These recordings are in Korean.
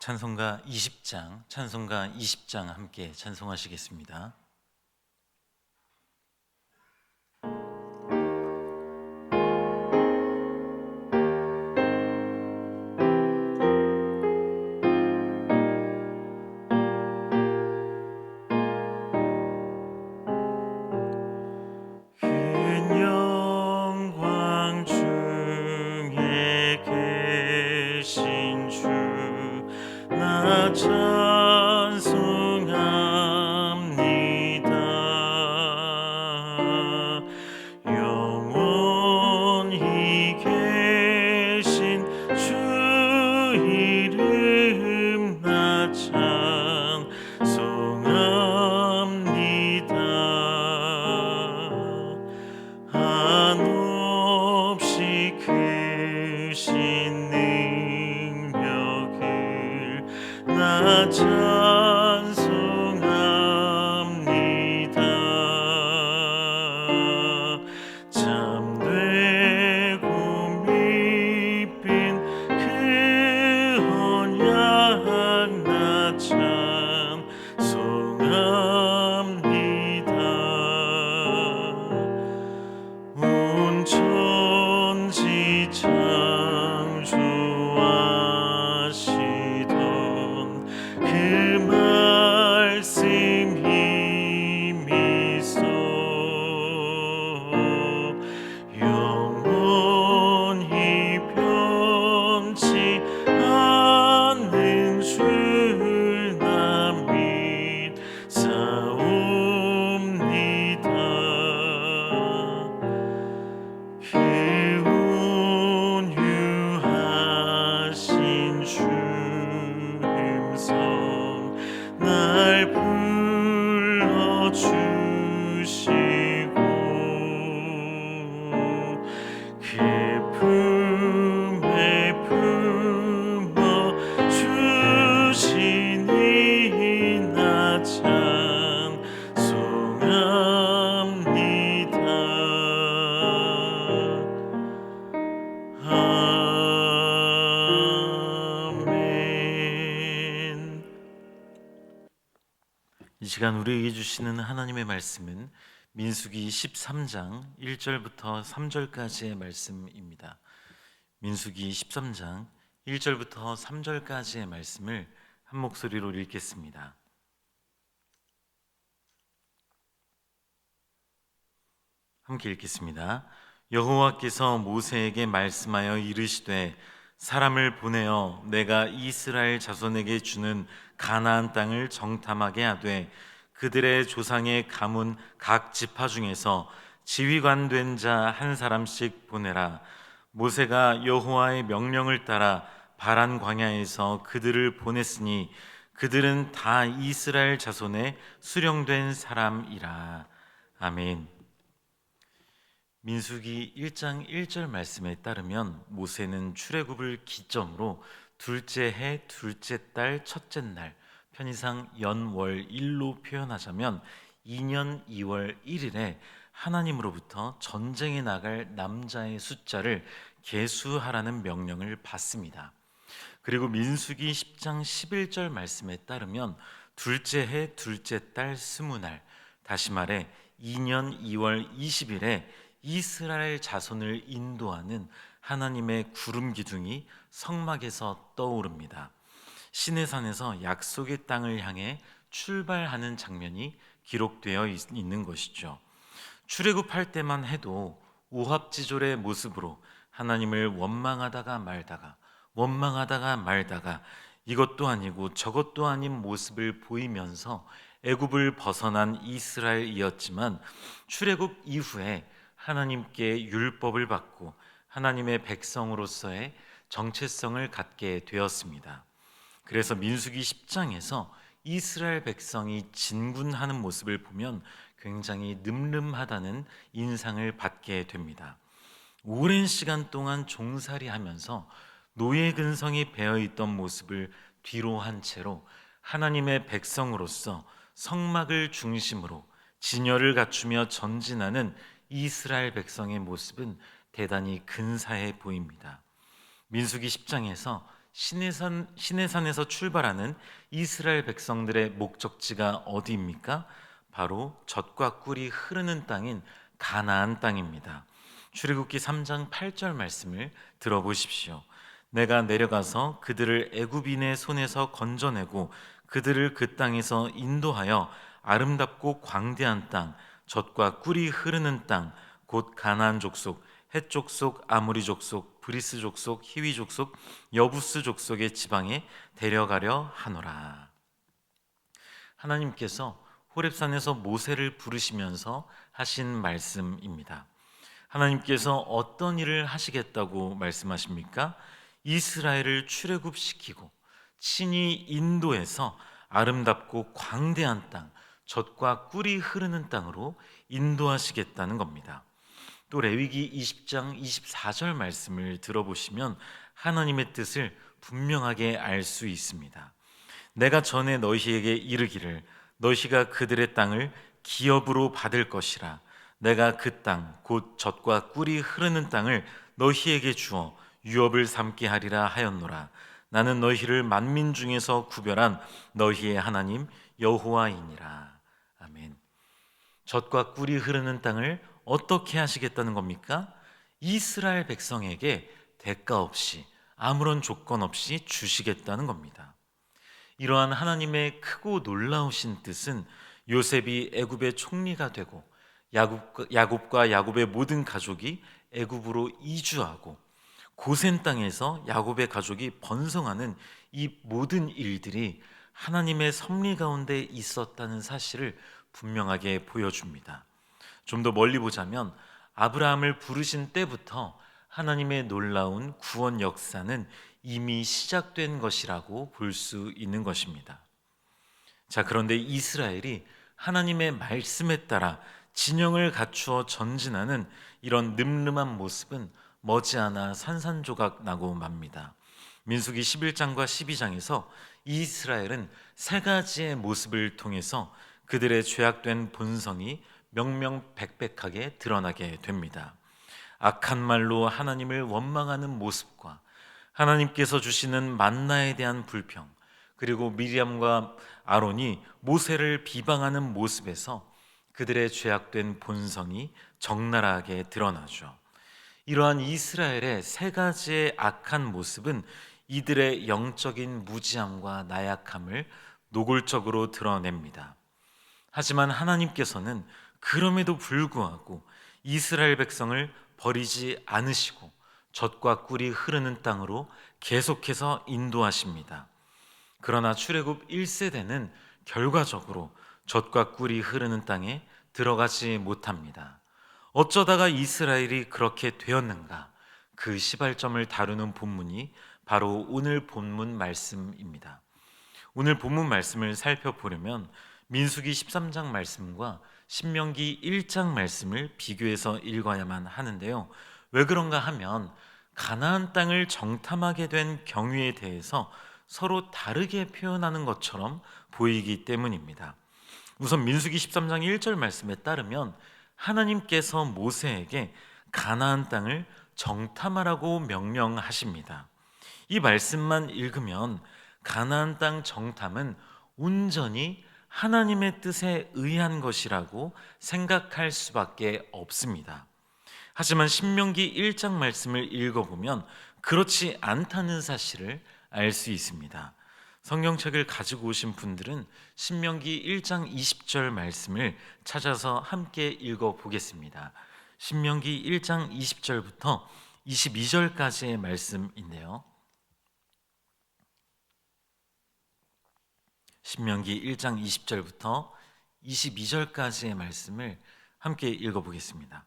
찬송가 20장 함께 찬송하시겠습니다. 이 시간 우리에게 주시는 하나님의 말씀은 민수기 13장 1절부터 3절까지의 말씀입니다. 민수기 13장 1절부터 3절까지의 말씀을 한 목소리로 읽겠습니다. 함께 읽겠습니다. 여호와께서 모세에게 말씀하여 이르시되 사람을 보내어 내가 이스라엘 자손에게 주는 가나안 땅을 정탐하게 하되 그들의 조상의 가문 각 지파 중에서 지휘관 된 자 한 사람씩 보내라. 모세가 여호와의 명령을 따라 바란 광야에서 그들을 보냈으니 그들은 다 이스라엘 자손의 수령된 사람이라. 아멘. 민수기 1장 1절 말씀에 따르면 모세는 출애굽을 기점으로 둘째 해 둘째 달 첫째 날, 편의상 연월 일로 표현하자면 2년 2월 1일에 하나님으로부터 전쟁에 나갈 남자의 숫자를 계수하라는 명령을 받습니다. 그리고 민수기 10장 11절 말씀에 따르면 둘째 해 둘째 달 20날, 다시 말해 2년 2월 20일에 이스라엘 자손을 인도하는 하나님의 구름 기둥이 성막에서 떠오릅니다. 시내산에서 약속의 땅을 향해 출발하는 장면이 기록되어 있는 것이죠. 출애굽할 때만 해도 오합지졸의 모습으로 하나님을 원망하다가 말다가 이것도 아니고 저것도 아닌 모습을 보이면서 애굽을 벗어난 이스라엘이었지만 출애굽 이후에 하나님께 율법을 받고 하나님의 백성으로서의 정체성을 갖게 되었습니다. 그래서 민수기 10장에서 이스라엘 백성이 진군하는 모습을 보면 굉장히 늠름하다는 인상을 받게 됩니다. 오랜 시간 동안 종살이하면서 노예 근성이 배어있던 모습을 뒤로 한 채로 하나님의 백성으로서 성막을 중심으로 진열을 갖추며 전진하는 이스라엘 백성의 모습은 대단히 근사해 보입니다. 민수기 10장에서 시내산에서 출발하는 이스라엘 백성들의 목적지가 어디입니까? 바로 젖과 꿀이 흐르는 땅인 가나안 땅입니다. 출애굽기 3장 8절 말씀을 들어보십시오. 내가 내려가서 그들을 애굽인의 손에서 건져내고 그들을 그 땅에서 인도하여 아름답고 광대한 땅, 젖과 꿀이 흐르는 땅, 곧 가나안 족속, 헷 족속, 아모리 족속, 브리스 족속, 히위 족속, 여부스 족속의 지방에 데려가려 하노라. 하나님께서 호렙산에서 모세를 부르시면서 하신 말씀입니다. 하나님께서 어떤 일을 하시겠다고 말씀하십니까? 이스라엘을 출애굽시키고 친히 인도해서 아름답고 광대한 땅, 젖과 꿀이 흐르는 땅으로 인도하시겠다는 겁니다. 또 레위기 20장 24절 말씀을 들어보시면 하나님의 뜻을 분명하게 알 수 있습니다. 내가 전에 너희에게 이르기를 너희가 그들의 땅을 기업으로 받을 것이라. 내가 그 땅 곧 젖과 꿀이 흐르는 땅을 너희에게 주어 유업을 삼게 하리라 하였노라. 나는 너희를 만민 중에서 구별한 너희의 하나님 여호와이니라. 아멘. 젖과 꿀이 흐르는 땅을 어떻게 하시겠다는 겁니까? 이스라엘 백성에게 대가 없이 아무런 조건 없이 주시겠다는 겁니다. 이러한 하나님의 크고 놀라우신 뜻은 요셉이 애굽의 총리가 되고 야곱과 야곱의 모든 가족이 애굽으로 이주하고 고센 땅에서 야곱의 가족이 번성하는 이 모든 일들이 하나님의 섭리 가운데 있었다는 사실을 분명하게 보여줍니다. 좀 더 멀리 보자면 아브라함을 부르신 때부터 하나님의 놀라운 구원 역사는 이미 시작된 것이라고 볼 수 있는 것입니다. 자, 그런데 이스라엘이 하나님의 말씀에 따라 진영을 갖추어 전진하는 이런 늠름한 모습은 머지않아 산산조각 나고 맙니다. 민수기 11장과 12장에서 이스라엘은 세 가지의 모습을 통해서 그들의 죄악된 본성이 명명백백하게 드러나게 됩니다. 악한 말로 하나님을 원망하는 모습과 하나님께서 주시는 만나에 대한 불평, 그리고 미리암과 아론이 모세를 비방하는 모습에서 그들의 죄악된 본성이 적나라하게 드러나죠. 이러한 이스라엘의 세 가지의 악한 모습은 이들의 영적인 무지함과 나약함을 노골적으로 드러냅니다. 하지만 하나님께서는 그럼에도 불구하고 이스라엘 백성을 버리지 않으시고 젖과 꿀이 흐르는 땅으로 계속해서 인도하십니다. 그러나 출애굽 1세대는 결과적으로 젖과 꿀이 흐르는 땅에 들어가지 못합니다. 어쩌다가 이스라엘이 그렇게 되었는가? 그 시발점을 다루는 본문이 바로 오늘 본문 말씀입니다. 오늘 본문 말씀을 살펴보려면 민수기 13장 말씀과 신명기 1장 말씀을 비교해서 읽어야만 하는데요. 왜 그런가 하면 가나안 땅을 정탐하게 된 경위에 대해서 서로 다르게 표현하는 것처럼 보이기 때문입니다. 우선 민수기 13장 1절 말씀에 따르면 하나님께서 모세에게 가나안 땅을 정탐하라고 명령하십니다. 이 말씀만 읽으면 가나안 땅 정탐은 온전히 하나님의 뜻에 의한 것이라고 생각할 수밖에 없습니다. 하지만 신명기 1장 말씀을 읽어보면 그렇지 않다는 사실을 알 수 있습니다. 성경책을 가지고 오신 분들은 신명기 1장 20절 말씀을 찾아서 함께 읽어보겠습니다. 신명기 1장 20절부터 22절까지의 말씀인데요. 신명기 1장 20절부터 22절까지의 말씀을 함께 읽어보겠습니다.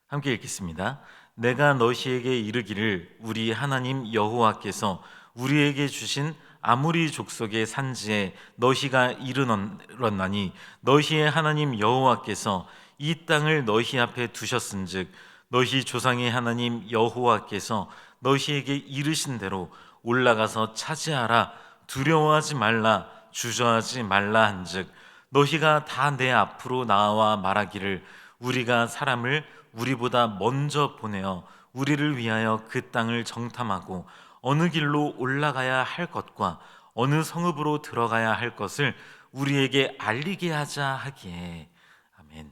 함께 읽겠습니다. 내가 너희에게 이르기를 우리 하나님 여호와께서 우리에게 주신 아모리 족속의 산지에 너희가 이르렀나니 너희의 하나님 여호와께서 이 땅을 너희 앞에 두셨은즉 너희 조상의 하나님 여호와께서 너희에게 이르신 대로 올라가서 차지하라, 두려워하지 말라, 주저하지 말라 한즉 너희가 다 내 앞으로 나와 말하기를 우리가 사람을 우리보다 먼저 보내어 우리를 위하여 그 땅을 정탐하고 어느 길로 올라가야 할 것과 어느 성읍으로 들어가야 할 것을 우리에게 알리게 하자 하기에. 아멘.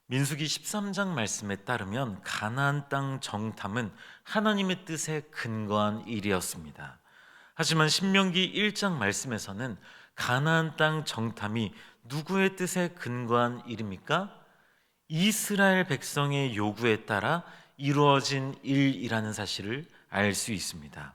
민수기 13장 말씀에 따르면 가나안 땅 정탐은 하나님의 뜻에 근거한 일이었습니다. 하지만 신명기 1장 말씀에서는 가나안 땅 정탐이 누구의 뜻에 근거한 일입니까? 이스라엘 백성의 요구에 따라 이루어진 일이라는 사실을 알 수 있습니다.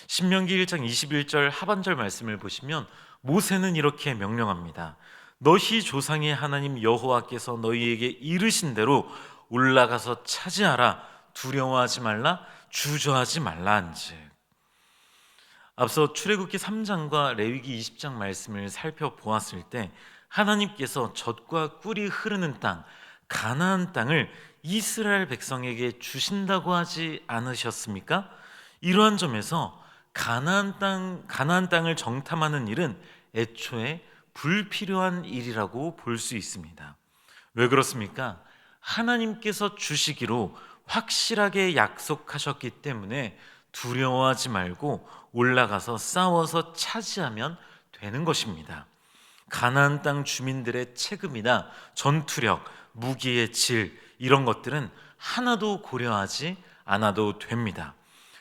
신명기 1장 21절 하반절 말씀을 보시면 모세는 이렇게 명령합니다. 너희 조상의 하나님 여호와께서 너희에게 이르신 대로 올라가서 차지하라. 두려워하지 말라, 주저하지 말라 한즉. 앞서 출애굽기 3장과 레위기 20장 말씀을 살펴보았을 때 하나님께서 젖과 꿀이 흐르는 땅 가나안 땅을 이스라엘 백성에게 주신다고 하지 않으셨습니까? 이러한 점에서 가나안 땅을 정탐하는 일은 애초에 불필요한 일이라고 볼 수 있습니다. 왜 그렇습니까? 하나님께서 주시기로 확실하게 약속하셨기 때문에 두려워하지 말고 올라가서 싸워서 차지하면 되는 것입니다. 가나안 땅 주민들의 체급이나 전투력, 무기의 질 이런 것들은 하나도 고려하지 않아도 됩니다.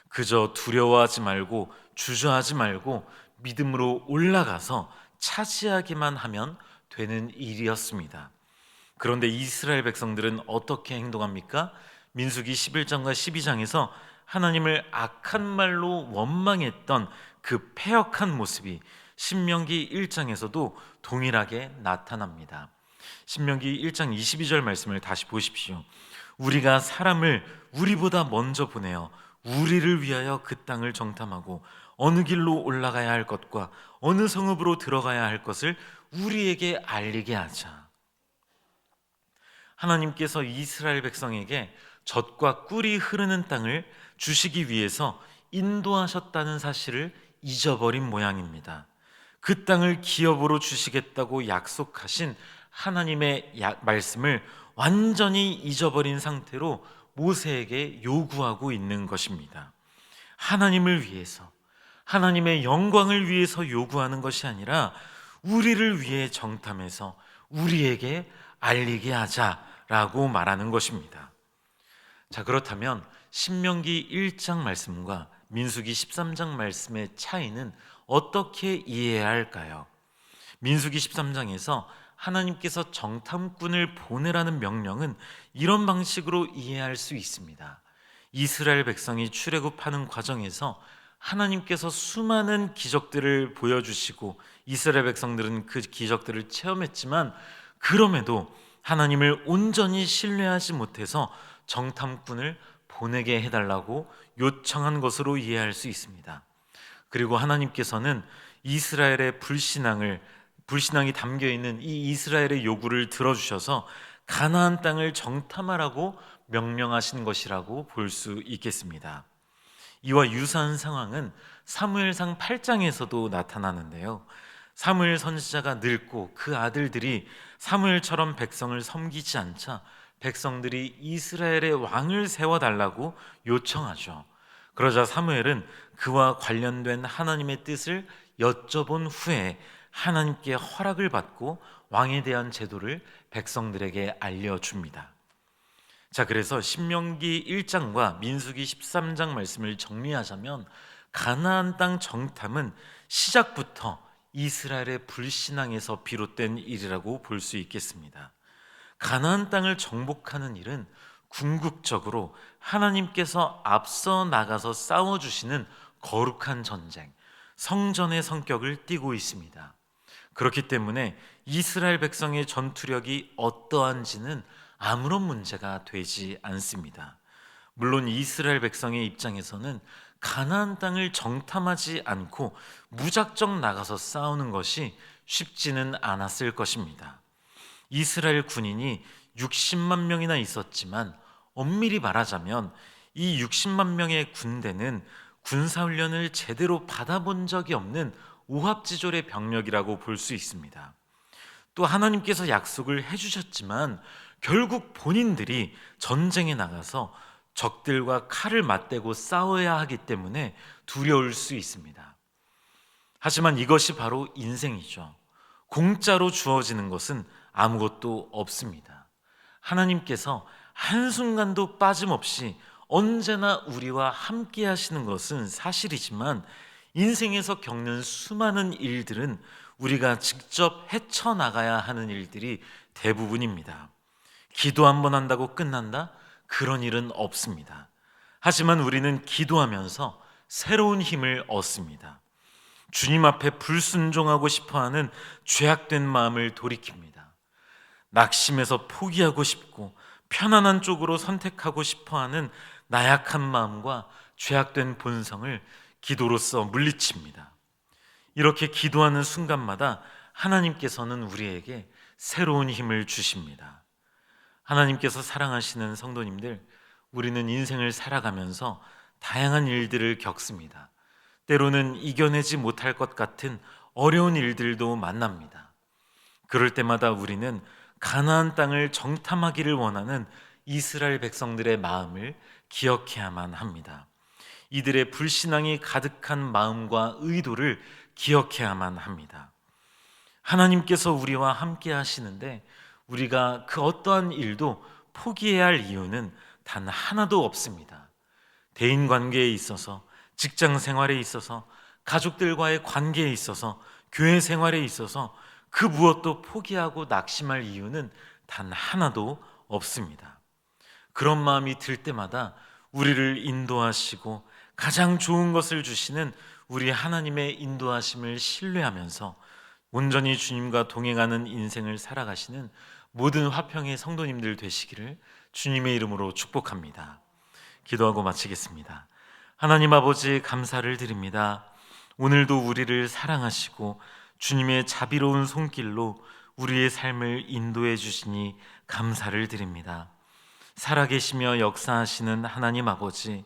그저 두려워하지 말고 주저하지 말고 믿음으로 올라가서 차지하기만 하면 되는 일이었습니다. 그런데 이스라엘 백성들은 어떻게 행동합니까? 민수기 11장과 12장에서 하나님을 악한 말로 원망했던 그 패역한 모습이 신명기 1장에서도 동일하게 나타납니다. 신명기 1장 22절 말씀을 다시 보십시오. 우리가 사람을 우리보다 먼저 보내어 우리를 위하여 그 땅을 정탐하고 어느 길로 올라가야 할 것과 어느 성읍으로 들어가야 할 것을 우리에게 알리게 하자. 하나님께서 이스라엘 백성에게 젖과 꿀이 흐르는 땅을 주시기 위해서 인도하셨다는 사실을 잊어버린 모양입니다. 그 땅을 기업으로 주시겠다고 약속하신 하나님의 말씀을 완전히 잊어버린 상태로 모세에게 요구하고 있는 것입니다. 하나님을 위해서, 하나님의 영광을 위해서 요구하는 것이 아니라 우리를 위해 정탐해서 우리에게 알리게 하자라고 말하는 것입니다. 자, 그렇다면 신명기 1장 말씀과 민수기 13장 말씀의 차이는 어떻게 이해해야 할까요? 민수기 13장에서 하나님께서 정탐꾼을 보내라는 명령은 이런 방식으로 이해할 수 있습니다. 이스라엘 백성이 출애굽하는 과정에서 하나님께서 수많은 기적들을 보여주시고 이스라엘 백성들은 그 기적들을 체험했지만 그럼에도 하나님을 온전히 신뢰하지 못해서 정탐꾼을 보내게 해달라고 요청한 것으로 이해할 수 있습니다. 그리고 하나님께서는 이스라엘의 불신앙이 담겨있는 이 이스라엘의 요구를 들어주셔서 가나안 땅을 정탐하라고 명령하신 것이라고 볼 수 있겠습니다. 이와 유사한 상황은 사무엘상 8장에서도 나타나는데요. 사무엘 선지자가 늙고 그 아들들이 사무엘처럼 백성을 섬기지 않자 백성들이 이스라엘의 왕을 세워달라고 요청하죠. 그러자 사무엘은 그와 관련된 하나님의 뜻을 여쭤본 후에 하나님께 허락을 받고 왕에 대한 제도를 백성들에게 알려줍니다. 자, 그래서 신명기 1장과 민수기 13장 말씀을 정리하자면 가나안 땅 정탐은 시작부터 이스라엘의 불신앙에서 비롯된 일이라고 볼 수 있겠습니다. 가나안 땅을 정복하는 일은 궁극적으로 하나님께서 앞서 나가서 싸워주시는 거룩한 전쟁, 성전의 성격을 띠고 있습니다. 그렇기 때문에 이스라엘 백성의 전투력이 어떠한지는 아무런 문제가 되지 않습니다. 물론 이스라엘 백성의 입장에서는 가나안 땅을 정탐하지 않고 무작정 나가서 싸우는 것이 쉽지는 않았을 것입니다. 이스라엘 군인이 60만 명이나 있었지만 엄밀히 말하자면 이 60만 명의 군대는 군사훈련을 제대로 받아본 적이 없는 오합지졸의 병력이라고 볼 수 있습니다. 또 하나님께서 약속을 해주셨지만 결국 본인들이 전쟁에 나가서 적들과 칼을 맞대고 싸워야 하기 때문에 두려울 수 있습니다. 하지만 이것이 바로 인생이죠. 공짜로 주어지는 것은 아무것도 없습니다. 하나님께서 한순간도 빠짐없이 언제나 우리와 함께 하시는 것은 사실이지만 인생에서 겪는 수많은 일들은 우리가 직접 헤쳐나가야 하는 일들이 대부분입니다. 기도 한 번 한다고 끝난다? 그런 일은 없습니다. 하지만 우리는 기도하면서 새로운 힘을 얻습니다. 주님 앞에 불순종하고 싶어하는 죄악된 마음을 돌이킵니다. 낙심해서 포기하고 싶고 편안한 쪽으로 선택하고 싶어하는 나약한 마음과 죄악된 본성을 기도로써 물리칩니다. 이렇게 기도하는 순간마다 하나님께서는 우리에게 새로운 힘을 주십니다. 하나님께서 사랑하시는 성도님들, 우리는 인생을 살아가면서 다양한 일들을 겪습니다. 때로는 이겨내지 못할 것 같은 어려운 일들도 만납니다. 그럴 때마다 우리는 가나안 땅을 정탐하기를 원하는 이스라엘 백성들의 마음을 기억해야만 합니다. 이들의 불신앙이 가득한 마음과 의도를 기억해야만 합니다. 하나님께서 우리와 함께 하시는데 우리가 그 어떠한 일도 포기해야 할 이유는 단 하나도 없습니다. 대인 관계에 있어서, 직장 생활에 있어서, 가족들과의 관계에 있어서, 교회 생활에 있어서 그 무엇도 포기하고 낙심할 이유는 단 하나도 없습니다. 그런 마음이 들 때마다 우리를 인도하시고 가장 좋은 것을 주시는 우리 하나님의 인도하심을 신뢰하면서 온전히 주님과 동행하는 인생을 살아가시는 모든 화평의 성도님들 되시기를 주님의 이름으로 축복합니다. 기도하고 마치겠습니다. 하나님 아버지, 감사를 드립니다. 오늘도 우리를 사랑하시고 주님의 자비로운 손길로 우리의 삶을 인도해 주시니 감사를 드립니다. 살아계시며 역사하시는 하나님 아버지,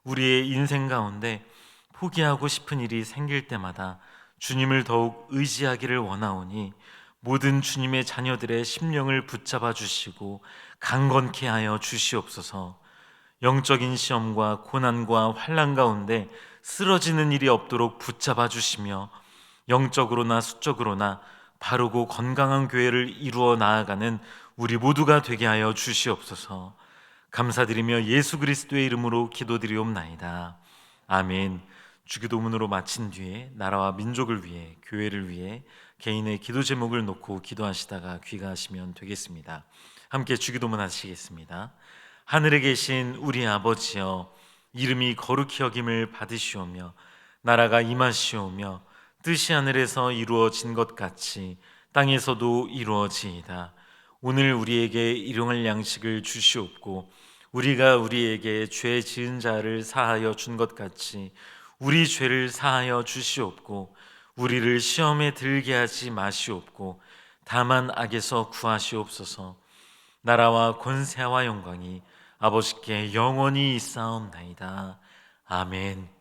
우리의 인생 가운데 포기하고 싶은 일이 생길 때마다 주님을 더욱 의지하기를 원하오니 모든 주님의 자녀들의 심령을 붙잡아 주시고 강건케 하여 주시옵소서. 영적인 시험과 고난과 환난 가운데 쓰러지는 일이 없도록 붙잡아 주시며 영적으로나 수적으로나 바르고 건강한 교회를 이루어 나아가는 우리 모두가 되게 하여 주시옵소서. 감사드리며 예수 그리스도의 이름으로 기도드리옵나이다. 아멘. 주기도문으로 마친 뒤에 나라와 민족을 위해, 교회를 위해 개인의 기도 제목을 놓고 기도하시다가 귀가하시면 되겠습니다. 함께 주기도문 하시겠습니다. 하늘에 계신 우리 아버지여, 이름이 거룩히 여김을 받으시오며 나라가 임하시오며 뜻이 하늘에서 이루어진 것 같이 땅에서도 이루어지이다. 오늘 우리에게 일용할 양식을 주시옵고 우리가 우리에게 죄 지은 자를 사하여 준 것 같이 우리 죄를 사하여 주시옵고 우리를 시험에 들게 하지 마시옵고 다만 악에서 구하시옵소서. 나라와 권세와 영광이 아버지께 영원히 있사옵나이다. 아멘.